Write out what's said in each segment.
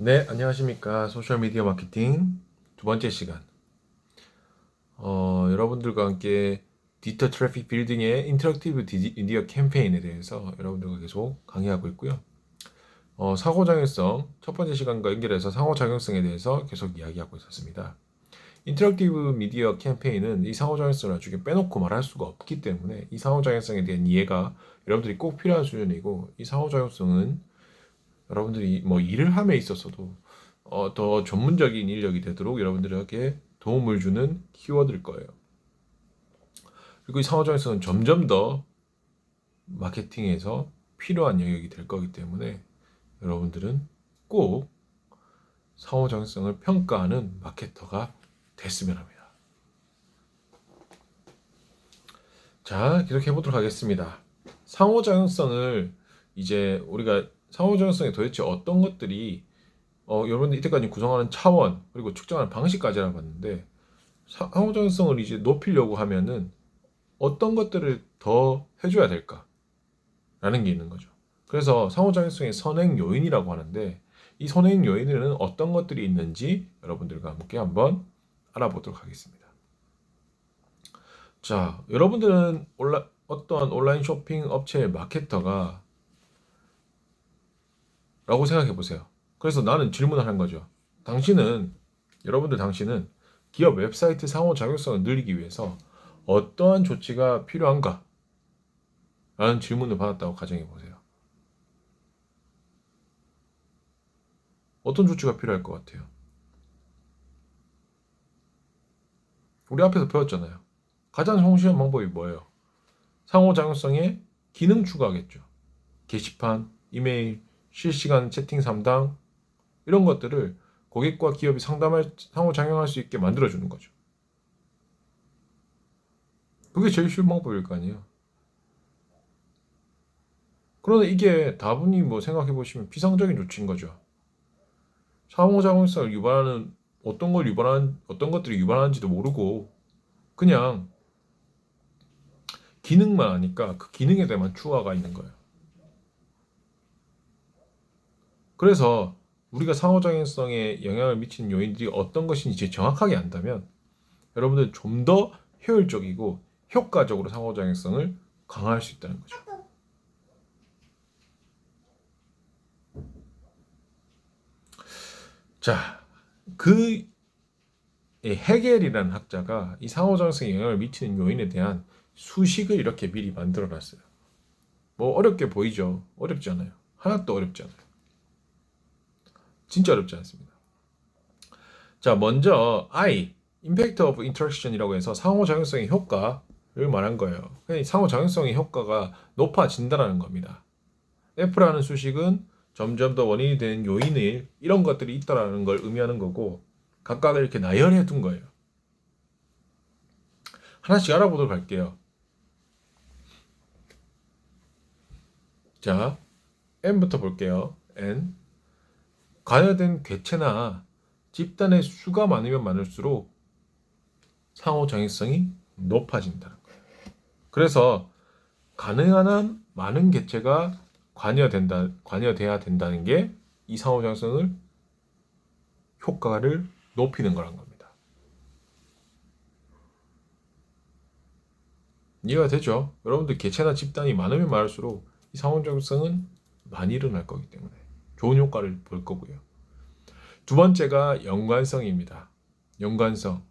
네, 안녕하십니까. 소셜미디어 마케팅 두 번째 시간. 여러분들과 함께 디지털 트래픽 빌딩의 인터랙티브 미디어 캠페인에 대해서 여러분들과 계속 강의하고 있고요. 상호작용성, 첫 번째 시간과 연결해서 상호작용성에 대해서 계속 이야기하고 있었습니다. 인터랙티브 미디어 캠페인은 이 상호작용성을 나중에 빼놓고 말할 수가 없기 때문에 이 상호작용성에 대한 이해가 여러분들이 꼭 필요한 수준이고, 이 상호작용성은 여러분들이 뭐 일을 함에 있어서도 더 전문적인 인력이 되도록 여러분들에게 도움을 주는 키워드일 거예요. 그리고 이 상호작용성은 점점 더 마케팅에서 필요한 영역이 될 거기 때문에 여러분들은 꼭 상호작용성을 평가하는 마케터가 됐으면 합니다. 자, 계속 해보도록 하겠습니다. 상호작용성을 이제 우리가 상호작용성에 도대체 어떤 것들이 여러분들 이때까지 구성하는 차원 그리고 측정하는 방식까지 알아봤는데, 상호작용성을 이제 높이려고 하면은 어떤 것들을 더 해줘야 될까라는 게 있는 거죠. 그래서 상호작용성의 선행 요인이라고 하는데, 이 선행 요인에는 어떤 것들이 있는지 여러분들과 함께 한번 알아보도록 하겠습니다. 자, 여러분들은 어떠한 온라인 쇼핑 업체의 마케터가 라고 생각해 보세요. 그래서 나는 질문을 한 거죠. 당신은 기업 웹사이트 상호작용성을 늘리기 위해서 어떠한 조치가 필요한가? 라는 질문을 받았다고 가정해 보세요. 어떤 조치가 필요할 것 같아요? 우리 앞에서 배웠잖아요. 가장 성실한 방법이 뭐예요? 상호작용성에 기능 추가하겠죠. 게시판, 이메일, 실시간 채팅 상담, 이런 것들을 고객과 기업이 상호작용할 수 있게 만들어주는 거죠. 그게 제일 쉬운 방법일 거 아니에요. 그런데 이게 다분히 뭐 생각해 보시면 비상적인 조치인 거죠. 상호작용성을 유발하는 어떤 것들이 유발하는지도 모르고 그냥 기능만 하니까 그 기능에 대한 추가가 있는 거예요. 그래서 우리가 상호작용성에 영향을 미치는 요인들이 어떤 것인지 정확하게 안다면 여러분들 좀 더 효율적이고 효과적으로 상호작용성을 강화할 수 있다는 거죠. 자, 그 헤겔이라는 학자가 이 상호작용성에 영향을 미치는 요인에 대한 수식을 이렇게 미리 만들어 놨어요. 뭐 어렵게 보이죠? 어렵지 않아요. 하나도 어렵지 않아요. 진짜 어렵지 않습니다. 자, 먼저 I, Impact of Interaction이라고 해서 상호작용성의 효과를 말한 거예요. 상호작용성의 효과가 높아진다는 겁니다. F라는 수식은 점점 더 원인이 되는 요인일 이런 것들이 있다라는 걸 의미하는 거고, 각각을 이렇게 나열해 둔 거예요. 하나씩 알아보도록 할게요. 자, N부터 볼게요. N. 관여된 객체나 집단의 수가 많으면 많을수록 상호작용성이 높아진다는 거예요. 그래서 가능한 한 많은 객체가 관여돼야 된다는 게 이 상호작용성을 효과를 높이는 거란 겁니다. 이해가 되죠? 여러분들 객체나 집단이 많으면 많을수록 이 상호작용성은 많이 일어날 거기 때문에 좋은 효과를 볼 거고요. 두 번째가 연관성입니다. 연관성.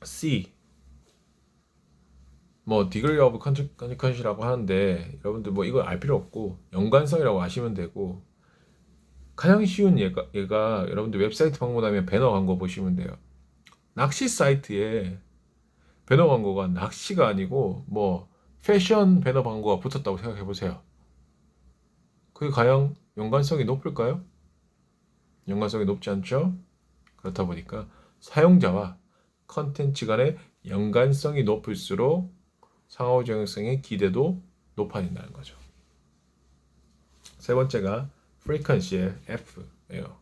C. 뭐 degree of consequence라고 하는데 여러분들 뭐 이거 알 필요 없고 연관성이라고 아시면 되고, 가장 쉬운 얘가 여러분들 웹사이트 방문하면 배너 광고 보시면 돼요. 낚시 사이트에 배너 광고가 낚시가 아니고 뭐 패션 배너 광고가 붙었다고 생각해 보세요. 그게 과연 연관성이 높을까요? 연관성이 높지 않죠? 그렇다 보니까 사용자와 컨텐츠 간의 연관성이 높을수록 상호작용성의 기대도 높아진다는 거죠. 세 번째가 frequency의 F예요.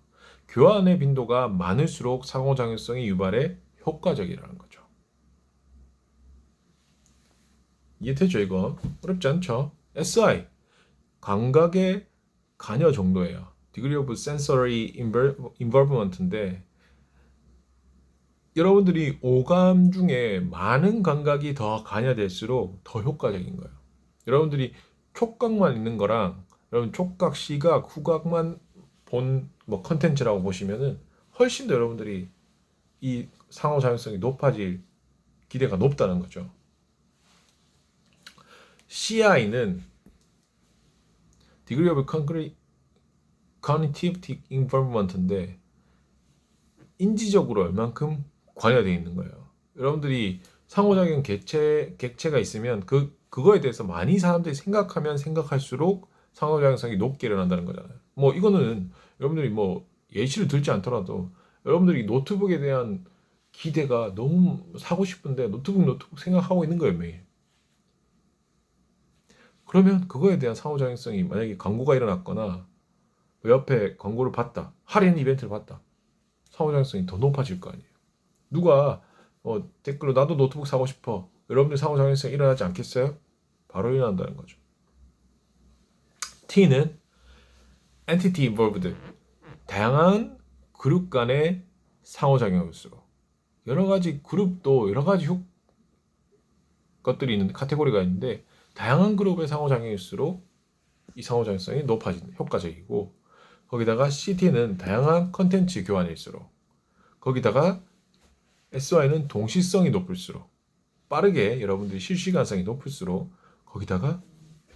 교환의 빈도가 많을수록 상호작용성의 유발에 효과적이라는 거죠. 이해되죠, 이거? 어렵지 않죠? SI, 감각의 관여 정도예요. degree of sensory involvement인데 여러분들이 오감 중에 많은 감각이 더 가냐될수록 더 효과적인 거예요. 여러분들이 촉각만 있는 거랑 여러분 촉각, 시각, 후각만 본 뭐 컨텐츠라고 보시면은 훨씬 더 여러분들이 이 상호작용성이 높아질 기대가 높다는 거죠. CI는 degree of cognitive involvement인데 인지적으로 얼만큼 관여되어 있는 거예요. 여러분들이 상호작용 객체가 있으면 그거에 대해서 많이 사람들이 생각하면 생각할수록 상호작용성이 높게 일어난다는 거잖아요. 뭐 이거는 여러분들이 뭐 예시를 들지 않더라도 여러분들이 노트북에 대한 기대가 너무 사고 싶은데 노트북 생각하고 있는 거예요, 매일. 그러면 그거에 대한 상호작용성이 만약에 광고가 일어났거나 옆에 광고를 봤다, 할인 이벤트를 봤다, 상호작용성이 더 높아질 거 아니에요. 누가 댓글로 나도 노트북 사고 싶어. 여러분들 상호작용성이 일어나지 않겠어요? 바로 일어난다는 거죠. T는 entity involved. 다양한 그룹 간의 상호작용일수록 여러 가지 그룹도 여러 가지 것들이 있는 카테고리가 있는데 다양한 그룹의 상호작용일수록 이 상호작용성이 높아지는 효과적이고 거기다가 CT는 다양한 컨텐츠 교환일수록 거기다가 SY는 동시성이 높을수록 빠르게 여러분들이 실시간성이 높을수록 거기다가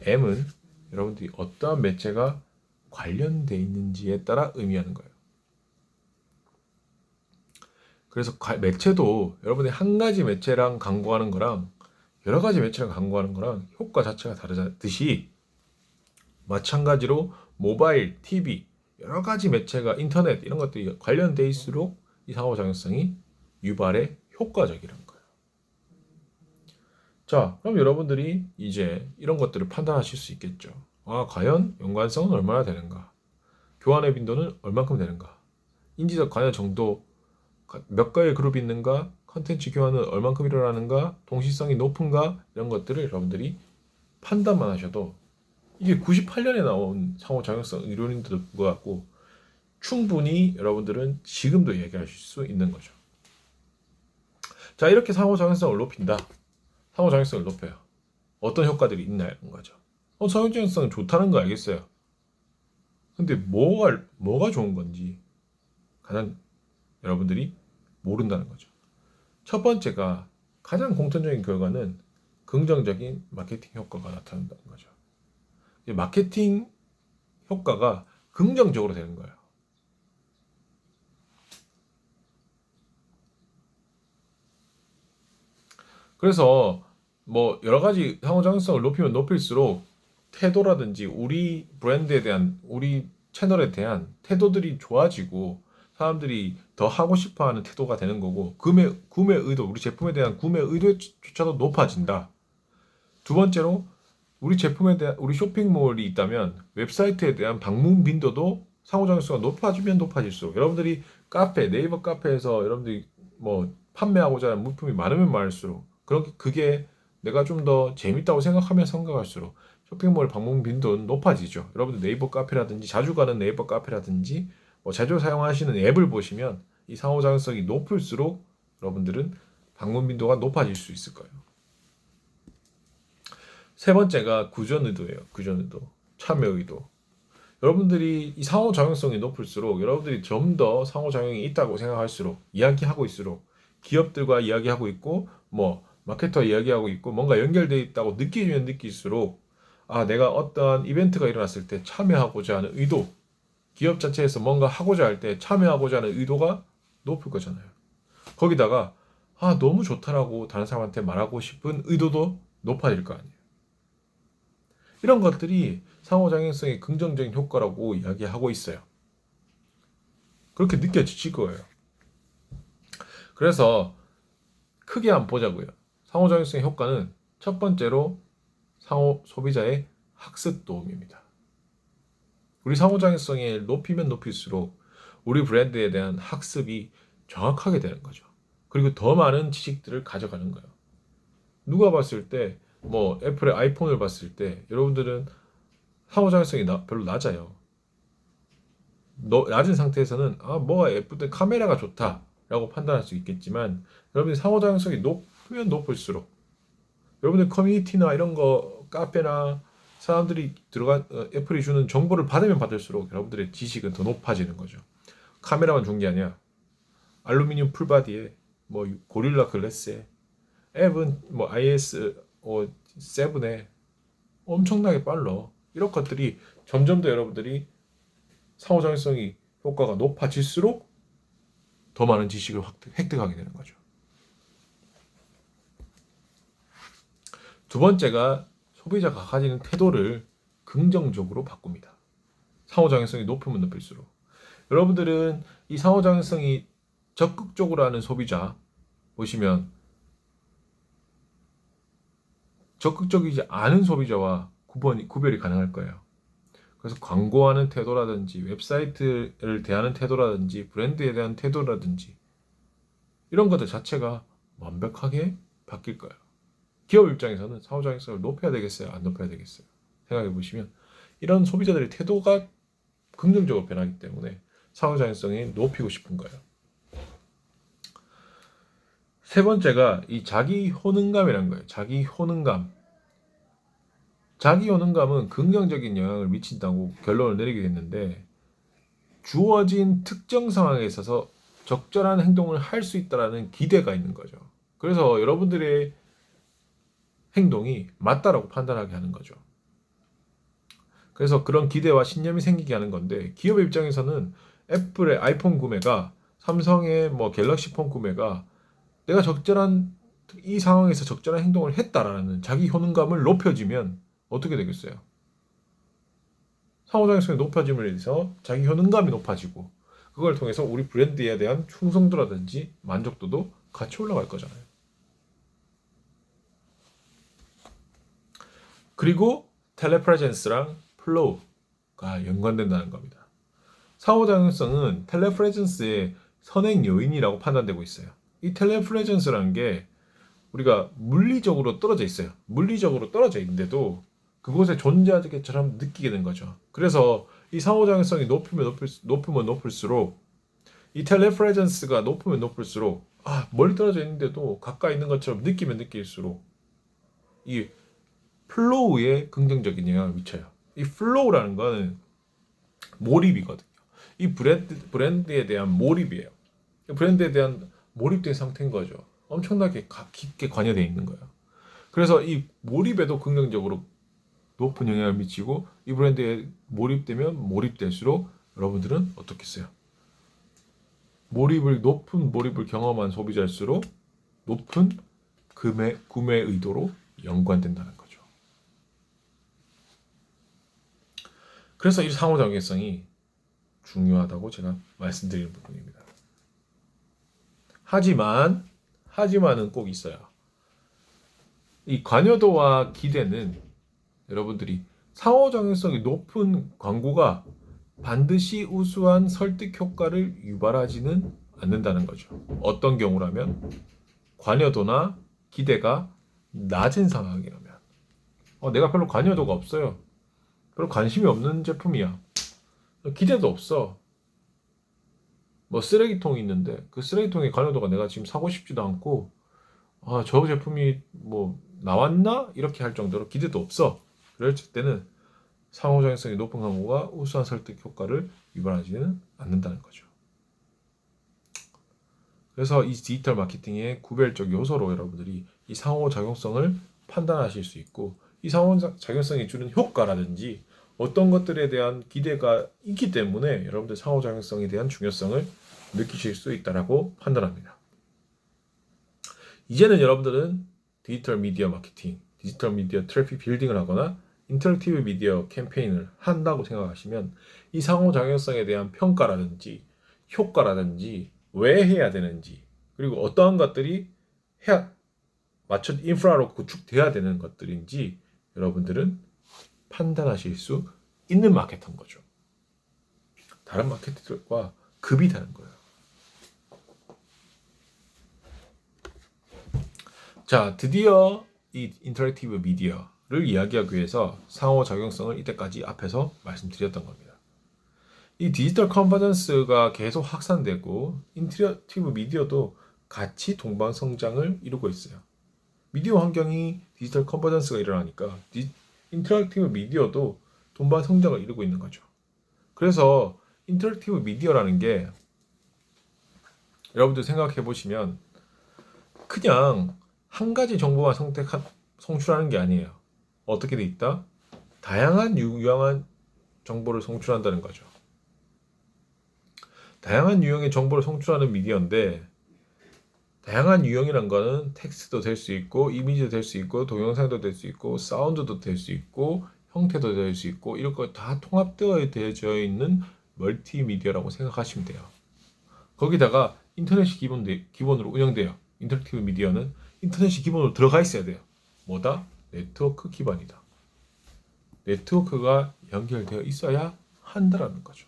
M은 여러분들이 어떠한 매체가 관련돼 있는지에 따라 의미하는 거예요. 그래서 매체도 여러분이 한 가지 매체랑 광고하는 거랑 여러 가지 매체랑 광고하는 거랑 효과 자체가 다르듯이 마찬가지로 모바일, TV, 여러 가지 매체가 인터넷 이런 것들이 관련돼 있을수록 이 상호작용성이 유발에 효과적이라는 거예요. 자, 그럼 여러분들이 이제 이런 것들을 판단하실 수 있겠죠. 아, 과연 연관성은 얼마나 되는가? 교환의 빈도는 얼만큼 되는가? 인지적 관여 정도 몇 개의 그룹이 있는가? 컨텐츠 교환은 얼만큼 일어나는가? 동시성이 높은가? 이런 것들을 여러분들이 판단만 하셔도 이게 98년에 나온 상호작용성 이론인데도 불구하고 충분히 여러분들은 지금도 얘기하실 수 있는 거죠. 자, 이렇게 상호작용성을 높인다. 상호작용성을 높여요. 어떤 효과들이 있냐는 거죠. 상호작용성은 좋다는 거 알겠어요. 근데 뭐가 좋은 건지 가장 여러분들이 모른다는 거죠. 첫 번째가 가장 공통적인 결과는 긍정적인 마케팅 효과가 나타난다는 거죠. 마케팅 효과가 긍정적으로 되는 거예요. 그래서 뭐 여러 가지 상호작용성을 높이면 높일수록 태도라든지 우리 브랜드에 대한 우리 채널에 대한 태도들이 좋아지고 사람들이 더 하고 싶어하는 태도가 되는 거고 구매 의도 우리 제품에 대한 구매 의도조차도 높아진다. 두 번째로 우리 제품에 대한 우리 쇼핑몰이 있다면 웹사이트에 대한 방문 빈도도 상호작용성이 높아지면 높아질수록 여러분들이 네이버 카페에서 여러분들이 뭐 판매하고자 하는 물품이 많으면 많을수록 그게 내가 좀 더 재밌다고 생각할수록 쇼핑몰 방문 빈도는 높아지죠. 여러분들 네이버 카페라든지 자주 가는 네이버 카페라든지 뭐 자주 사용하시는 앱을 보시면 이 상호작용성이 높을수록 여러분들은 방문 빈도가 높아질 수 있을 거예요. 세 번째가 구전 의도예요. 구전 의도, 참여 의도. 여러분들이 이 상호작용성이 높을수록 여러분들이 좀 더 상호작용이 있다고 생각할수록 이야기하고 있을수록 기업들과 이야기하고 있고 뭐 마케터 이야기하고 있고 뭔가 연결되어 있다고 느끼면 느낄수록 내가 어떠한 이벤트가 일어났을 때 참여하고자 하는 의도 기업 자체에서 뭔가 하고자 할 때 참여하고자 하는 의도가 높을 거잖아요. 거기다가 너무 좋다라고 다른 사람한테 말하고 싶은 의도도 높아질 거 아니에요. 이런 것들이 상호작용성의 긍정적인 효과라고 이야기하고 있어요. 그렇게 느껴지실 거예요. 그래서 크게 한번 보자고요. 상호작용성의 효과는 첫 번째로 소비자의 학습 도움입니다. 우리 상호작용성을 높이면 높일수록 우리 브랜드에 대한 학습이 정확하게 되는 거죠. 그리고 더 많은 지식들을 가져가는 거예요. 누가 봤을 때 뭐 애플의 아이폰을 봤을 때 여러분들은 상호작용성이 별로 낮아요. 낮은 상태에서는 뭐가 예쁘든 카메라가 좋다라고 판단할 수 있겠지만 여러분이 상호작용성이 높으면 높을수록 여러분들 커뮤니티나 이런 거 카페나 사람들이 들어간 애플이 주는 정보를 받으면 받을수록 여러분들의 지식은 더 높아지는 거죠. 카메라만 준 게 아니야. 알루미늄 풀바디에 뭐 고릴라 글래스에 앱은 뭐 IS7에 엄청나게 빨라. 이런 것들이 점점 더 여러분들이 상호작용성이 효과가 높아질수록 더 많은 지식을 획득하게 되는 거죠. 두 번째가 소비자가 가지는 태도를 긍정적으로 바꿉니다. 상호작용성이 높으면 높을수록. 여러분들은 이 상호작용성이 적극적으로 하는 소비자 보시면 적극적이지 않은 소비자와 구별이 가능할 거예요. 그래서 광고하는 태도라든지 웹사이트를 대하는 태도라든지 브랜드에 대한 태도라든지 이런 것들 자체가 완벽하게 바뀔 거예요. 기업 입장에서는 상호작용성을 높여야 되겠어요? 안 높여야 되겠어요? 생각해 보시면 이런 소비자들의 태도가 긍정적으로 변하기 때문에 상호작용성이 높이고 싶은 거예요. 세 번째가 이 자기 효능감이라는 거예요. 자기 효능감. 자기 효능감은 긍정적인 영향을 미친다고 결론을 내리게 됐는데 주어진 특정 상황에 있어서 적절한 행동을 할 수 있다라는 기대가 있는 거죠. 그래서 여러분들의 행동이 맞다라고 판단하게 하는 거죠. 그래서 그런 기대와 신념이 생기게 하는 건데 기업 입장에서는 애플의 아이폰 구매가 삼성의 뭐 갤럭시 폰 구매가 내가 적절한 이 상황에서 적절한 행동을 했다라는 자기 효능감을 높여지면 어떻게 되겠어요? 상호작용성이 높아짐을 위해서 자기 효능감이 높아지고 그걸 통해서 우리 브랜드에 대한 충성도라든지 만족도도 같이 올라갈 거잖아요. 그리고 텔레프레젠스랑 플로우가 연관된다는 겁니다. 상호작용성은 텔레프레젠스의 선행 요인이라고 판단되고 있어요. 이 텔레프레젠스라는 게 우리가 물리적으로 떨어져 있어요. 물리적으로 떨어져 있는데도 그곳에 존재하는 것처럼 느끼게 된 거죠. 그래서 이 상호작용성이 높으면 높을수록 이 텔레프레젠스가 높으면 높을수록 멀리 떨어져 있는데도 가까이 있는 것처럼 느끼면 느낄수록 이 플로우에 긍정적인 영향을 미쳐요. 이 플로우라는 거는 몰입이거든요. 이 브랜드에 대한 몰입이에요. 브랜드에 대한 몰입된 상태인 거죠. 엄청나게 깊게 관여되어 있는 거예요. 그래서 이 몰입에도 긍정적으로 높은 영향을 미치고 이 브랜드에 몰입되면 몰입될수록 여러분들은 어떻겠어요? 높은 몰입을 경험한 소비자일수록 높은 구매 의도로 연관된다는 거죠. 그래서 이 상호작용성이 중요하다고 제가 말씀드리는 부분입니다. 하지만은 꼭 있어요. 이 관여도와 기대는 여러분들이 상호작용성이 높은 광고가 반드시 우수한 설득 효과를 유발하지는 않는다는 거죠. 어떤 경우라면 관여도나 기대가 낮은 상황이라면 내가 별로 관여도가 없어요. 별로 관심이 없는 제품이야. 기대도 없어. 뭐 쓰레기통이 있는데 그 쓰레기통의 관여도가 내가 지금 사고 싶지도 않고 저 제품이 뭐 나왔나? 이렇게 할 정도로 기대도 없어. 그럴 때는 상호작용성이 높은 광고가 우수한 설득 효과를 유발하지는 않는다는 거죠. 그래서 이 디지털 마케팅의 구별적 요소로 여러분들이 이 상호작용성을 판단하실 수 있고 이 상호작용성이 주는 효과라든지 어떤 것들에 대한 기대가 있기 때문에 여러분들 상호작용성에 대한 중요성을 느끼실 수 있다고 판단합니다. 이제는 여러분들은 디지털 미디어 마케팅, 디지털 미디어 트래픽 빌딩을 하거나 인터랙티브 미디어 캠페인을 한다고 생각하시면 이 상호작용성에 대한 평가라든지 효과라든지 왜 해야 되는지 그리고 어떠한 것들이 인프라로 구축돼야 되는 것들인지 여러분들은 판단하실 수 있는 마케터인 거죠. 다른 마케터들과 급이 다른 거예요. 자, 드디어 이 인터랙티브 미디어를 이야기하기 위해서 상호작용성을 이때까지 앞에서 말씀드렸던 겁니다. 이 디지털 컨버전스가 계속 확산되고 인터랙티브 미디어도 같이 동반 성장을 이루고 있어요. 미디어 환경이 디지털 컨버전스가 일어나니까 인터랙티브 미디어도 동반 성장을 이루고 있는 거죠. 그래서 인터랙티브 미디어라는 게 여러분들 생각해 보시면 그냥 한 가지 정보만 송출하는 게 아니에요. 어떻게 돼 있다? 다양한 유용한 정보를 송출한다는 거죠. 다양한 유형의 정보를 송출하는 미디어인데 다양한 유형이란 거는 텍스트도 될 수 있고 이미지도 될 수 있고 동영상도 될 수 있고 사운드도 될 수 있고 형태도 될 수 있고 이런 거 다 통합되어 있는 멀티미디어라고 생각하시면 돼요. 거기다가 인터넷이 기본으로 운영돼요. 인터랙티브 미디어는 인터넷이 기본으로 들어가 있어야 돼요. 뭐다? 네트워크 기반이다. 네트워크가 연결되어 있어야 한다라는 거죠.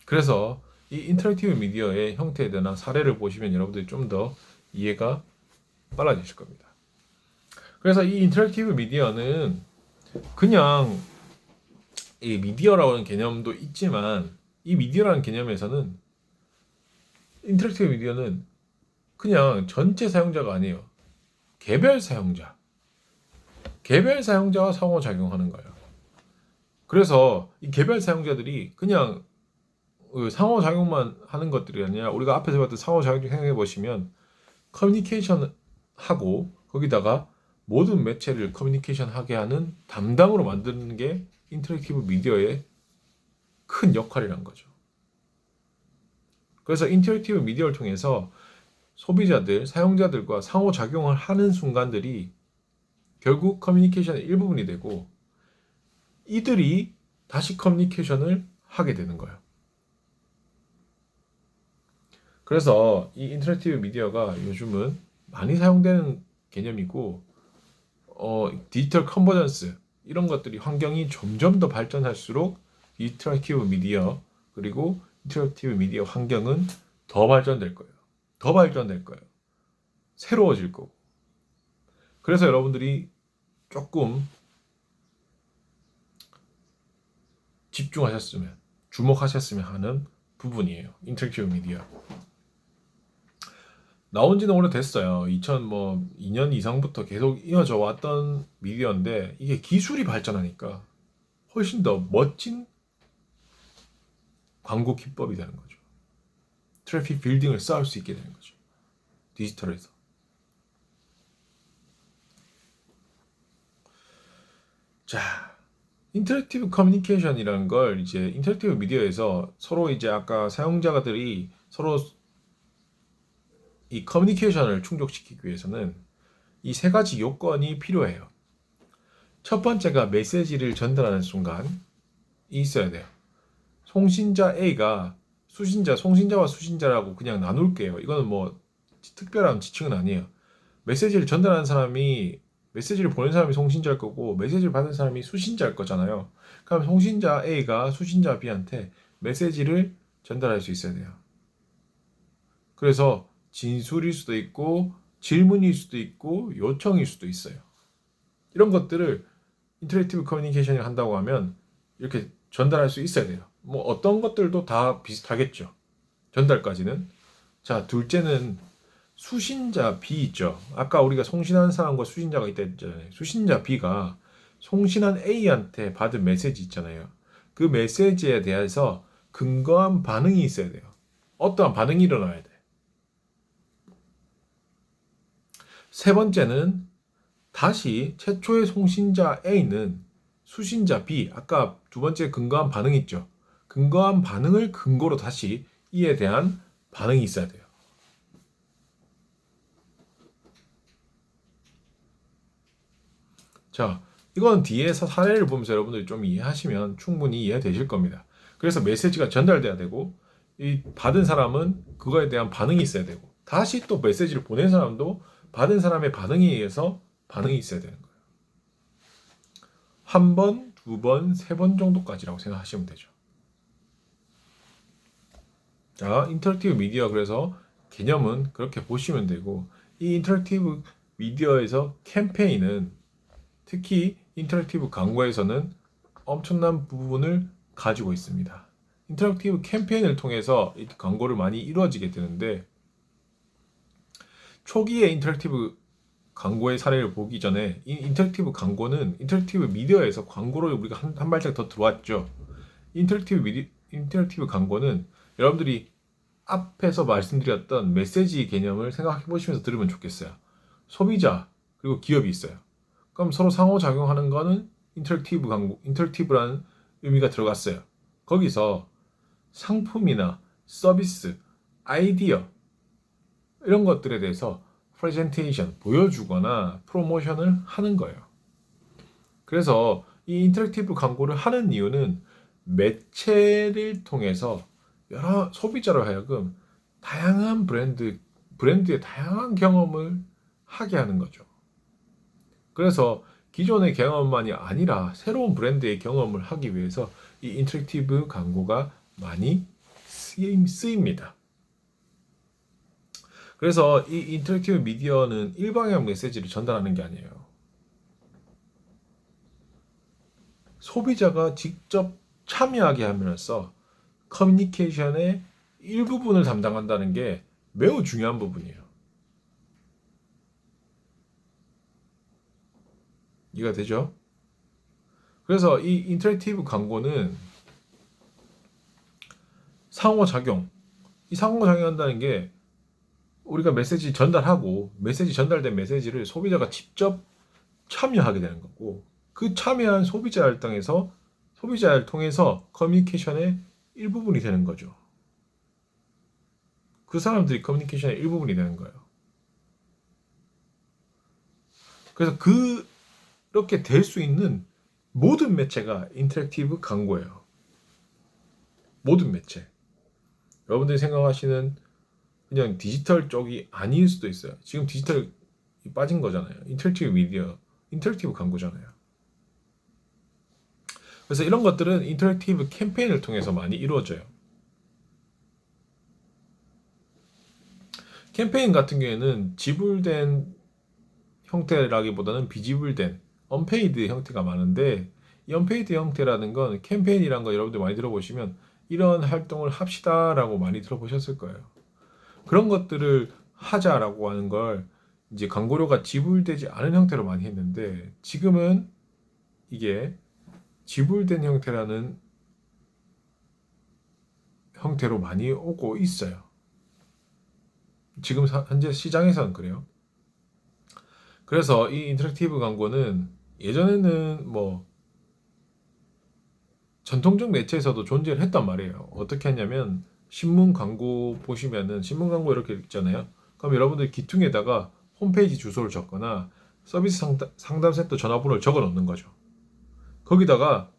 그래서 이 인터랙티브 미디어의 형태에 대한 사례를 보시면 여러분들이 좀 더 이해가 빨라지실 겁니다. 그래서 이 인터랙티브 미디어는 그냥 이 미디어라고 하는 개념도 있지만 이 미디어라는 개념에서는 인터랙티브 미디어는 그냥 전체 사용자가 아니에요. 개별 사용자와 상호작용하는 거예요. 그래서 이 개별 사용자들이 그냥 상호작용만 하는 것들이 아니라 우리가 앞에서 봤던 상호작용 생각해 보시면 커뮤니케이션 하고 거기다가 모든 매체를 커뮤니케이션 하게 하는 담당으로 만드는 게 인터랙티브 미디어의 큰 역할이란 거죠. 그래서 인터랙티브 미디어를 통해서 소비자들, 사용자들과 상호작용을 하는 순간들이 결국 커뮤니케이션의 일부분이 되고 이들이 다시 커뮤니케이션을 하게 되는 거예요. 그래서 이 인터랙티브 미디어가 요즘은 많이 사용되는 개념이고 디지털 컨버전스 이런 것들이 환경이 점점 더 발전할수록 인터랙티브 미디어 그리고 인터랙티브 미디어 환경은 더 발전될 거예요. 더 발전될 거예요. 새로워질 거고. 그래서 여러분들이 조금 집중하셨으면 주목하셨으면 하는 부분이에요. 인터랙티브 미디어. 나온 지는 오래됐어요. 2002년 이상부터 계속 이어져 왔던 미디어인데 이게 기술이 발전하니까 훨씬 더 멋진 광고 기법이 되는 거죠. 트래픽 빌딩을 쌓을 수 있게 되는 거죠. 디지털에서. 자, 인터랙티브 커뮤니케이션이라는 걸 이제 인터랙티브 미디어에서 서로 이제 아까 사용자들이 서로 이 커뮤니케이션을 충족시키기 위해서는 이 세 가지 요건이 필요해요. 첫 번째가 메시지를 전달하는 순간이 있어야 돼요. 송신자 A가 송신자와 수신자라고 그냥 나눌게요. 이거는 뭐 특별한 지칭은 아니에요. 메시지를 전달하는 사람이 메시지를 보낸 사람이 송신자일 거고 메시지를 받은 사람이 수신자일 거잖아요. 그럼 송신자 A가 수신자 B한테 메시지를 전달할 수 있어야 돼요. 그래서 진술일 수도 있고 질문일 수도 있고 요청일 수도 있어요. 이런 것들을 인터랙티브 커뮤니케이션을 한다고 하면 이렇게 전달할 수 있어야 돼요. 뭐 어떤 것들도 다 비슷하겠죠. 전달까지는. 자, 둘째는 수신자 B 있죠. 아까 우리가 송신한 사람과 수신자가 있다 했잖아요. 수신자 B가 송신한 A한테 받은 메시지 있잖아요. 그 메시지에 대해서 근거한 반응이 있어야 돼요. 어떠한 반응이 일어나야 돼. 세 번째는 다시 최초의 송신자 A는 수신자 B, 아까 두 번째 근거한 반응 있죠. 근거한 반응을 근거로 다시 이에 대한 반응이 있어야 돼요. 자, 이건 뒤에서 사례를 보면서 여러분들이 좀 이해하시면 충분히 이해되실 겁니다. 그래서 메시지가 전달돼야 되고 이 받은 사람은 그거에 대한 반응이 있어야 되고 다시 또 메시지를 보낸 사람도 받은 사람의 반응에 의해서 반응이 있어야 되는 거예요. 한 번, 두 번, 세 번 정도까지라고 생각하시면 되죠. 자, 인터랙티브 미디어 그래서 개념은 그렇게 보시면 되고 이 인터랙티브 미디어에서 캠페인은 특히 인터랙티브 광고에서는 엄청난 부분을 가지고 있습니다. 인터랙티브 캠페인을 통해서 광고를 많이 이루어지게 되는데, 초기에 인터랙티브 광고의 사례를 보기 전에 이 인터랙티브 광고는 인터랙티브 미디어에서 광고로 우리가 한 발짝 더 들어왔죠. 인터랙티브 광고는 여러분들이 앞에서 말씀드렸던 메시지 개념을 생각해 보시면서 들으면 좋겠어요. 소비자 그리고 기업이 있어요. 그럼 서로 상호작용하는 거는 인터랙티브 광고, 인터랙티브라는 의미가 들어갔어요. 거기서 상품이나 서비스, 아이디어 이런 것들에 대해서 프레젠테이션, 보여주거나 프로모션을 하는 거예요. 그래서 이 인터랙티브 광고를 하는 이유는 매체를 통해서 여러 소비자로 하여금 다양한 브랜드의 다양한 경험을 하게 하는 거죠. 그래서 기존의 경험만이 아니라 새로운 브랜드의 경험을 하기 위해서 이 인터랙티브 광고가 많이 쓰입니다. 그래서 이 인터랙티브 미디어는 일방향 메시지를 전달하는 게 아니에요. 소비자가 직접 참여하게 하면서 커뮤니케이션의 일부분을 담당한다는 게 매우 중요한 부분이에요. 이해가 되죠? 그래서 이 인터랙티브 광고는 이 상호작용한다는 게 우리가 메시지 전달하고 메시지 전달된 메시지를 소비자가 직접 참여하게 되는 거고, 그 참여한 소비자를 통해서 커뮤니케이션의 일부분이 되는 거죠. 그 사람들이 커뮤니케이션의 일부분이 되는 거예요. 그래서 그렇게 될 수 있는 모든 매체가 인터랙티브 광고예요. 모든 매체. 여러분들이 생각하시는 그냥 디지털 쪽이 아닐 수도 있어요. 지금 디지털이 빠진 거잖아요. 인터랙티브 미디어, 인터랙티브 광고잖아요. 그래서 이런 것들은 인터랙티브 캠페인을 통해서 많이 이루어져요. 캠페인 같은 경우에는 지불된 형태라기보다는 비지불된 언페이드 형태가 많은데, 이 언페이드 형태라는 건 캠페인이란 거 여러분들 많이 들어보시면 이런 활동을 합시다라고 많이 들어보셨을 거예요. 그런 것들을 하자라고 하는 걸 이제 광고료가 지불되지 않은 형태로 많이 했는데, 지금은 이게 지불된 형태라는 형태로 많이 오고 있어요. 지금 현재 시장에서는 그래요. 그래서 이 인터랙티브 광고는 예전에는 뭐 전통적 매체에서도 존재를 했단 말이에요. 어떻게 했냐면, 신문 광고 보시면은 신문 광고 이렇게 있잖아요. 그럼 여러분들 기퉁에다가 홈페이지 주소를 적거나 서비스 상담센터 전화번호를 적어 놓는 거죠. 거기다가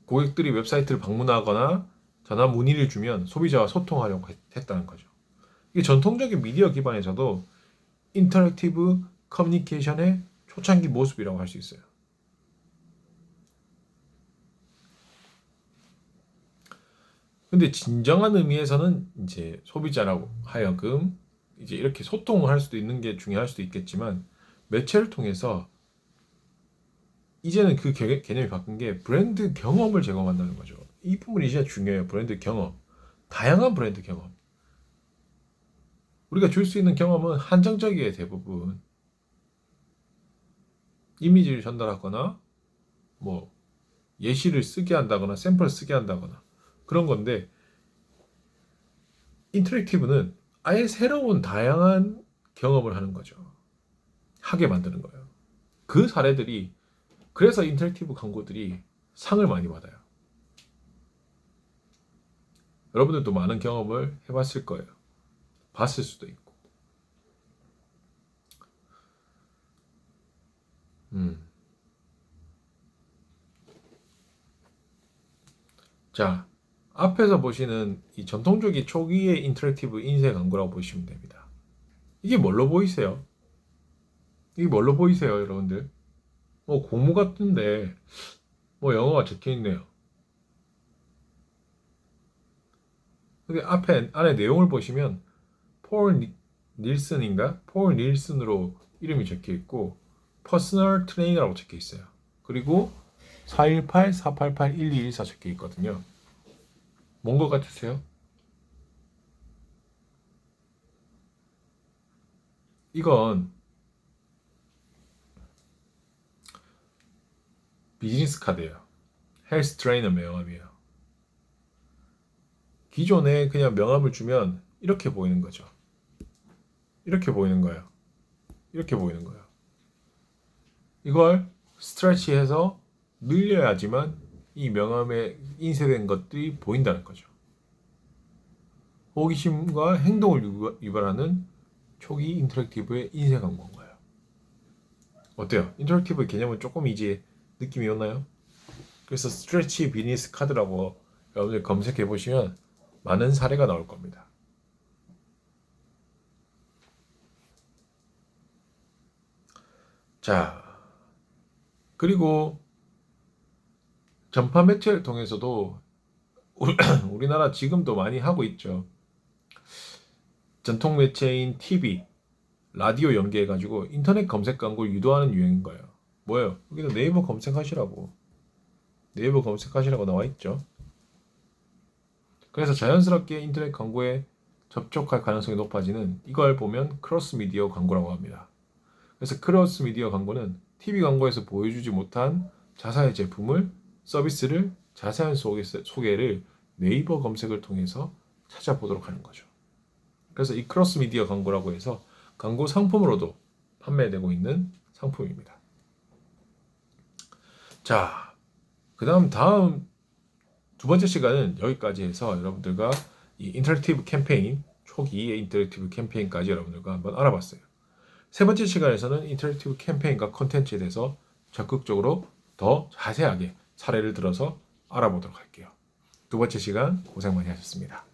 고객들이 웹사이트를 방문하거나 전화 문의를 주면 소비자와 소통하려고 했다는 거죠. 이게 전통적인 미디어 기반에서도 인터랙티브 커뮤니케이션의 초창기 모습이라고 할 수 있어요. 근데 진정한 의미에서는 이제 소비자라고 하여금 이제 이렇게 소통을 할 수도 있는 게 중요할 수도 있겠지만, 매체를 통해서 이제는 그 개념이 바뀐 게 브랜드 경험을 제공한다는 거죠. 이 부분이 진짜 중요해요. 브랜드 경험. 다양한 브랜드 경험. 우리가 줄 수 있는 경험은 한정적이에요, 대부분. 이미지를 전달하거나 뭐 예시를 쓰게 한다거나 샘플을 쓰게 한다거나 그런 건데, 인터랙티브는 아예 새로운 다양한 경험을 하는 거죠. 하게 만드는 거예요. 그 사례들이, 그래서 인터랙티브 광고들이 상을 많이 받아요. 여러분들도 많은 경험을 해봤을 거예요. 봤을 수도 있고. 자, 앞에서 보시는 이 전통적인 초기의 인터랙티브 인쇄 광고라고 보시면 됩니다. 이게 뭘로 보이세요? 여러분들? 뭐 고무 같은데 뭐 영어가 적혀 있네요. 근데 안에 내용을 보시면 폴 닐슨으로 이름이 적혀 있고 퍼스널 트레이너라고 적혀 있어요. 그리고 418-488-1214 적혀 있거든요. 뭔 것 같으세요? 이건 비즈니스 카드예요. 헬스 트레이너 명함이에요. 기존에 그냥 명함을 주면 이렇게 보이는 거죠. 이렇게 보이는 거예요. 이렇게 보이는 거예요. 이걸 스트레치해서 늘려야지만 이 명함에 인쇄된 것들이 보인다는 거죠. 호기심과 행동을 유발하는 초기 인터랙티브의 인쇄 광고인 거예요. 어때요? 인터랙티브의 개념은 조금 이제 느낌이 오나요? 그래서 스트레치 비즈니스 카드라고 여러분들 검색해 보시면 많은 사례가 나올 겁니다. 자, 그리고 전파 매체를 통해서도 우리나라 지금도 많이 하고 있죠. 전통 매체인 TV, 라디오 연계해가지고 인터넷 검색 광고를 유도하는 유행인 거예요. 뭐예요? 여기다 네이버 검색하시라고. 네이버 검색하시라고 나와 있죠. 그래서 자연스럽게 인터넷 광고에 접촉할 가능성이 높아지는 이걸 보면 크로스 미디어 광고라고 합니다. 그래서 크로스 미디어 광고는 TV 광고에서 보여주지 못한 자사의 제품을, 서비스를 자세한 소개를 네이버 검색을 통해서 찾아보도록 하는 거죠. 그래서 이 크로스 미디어 광고라고 해서 광고 상품으로도 판매되고 있는 상품입니다. 자, 다음 두 번째 시간은 여기까지 해서 여러분들과 이 인터랙티브 캠페인, 초기의 인터랙티브 캠페인까지 여러분들과 한번 알아봤어요. 세 번째 시간에서는 인터랙티브 캠페인과 콘텐츠에 대해서 적극적으로 더 자세하게 사례를 들어서 알아보도록 할게요. 두 번째 시간 고생 많이 하셨습니다.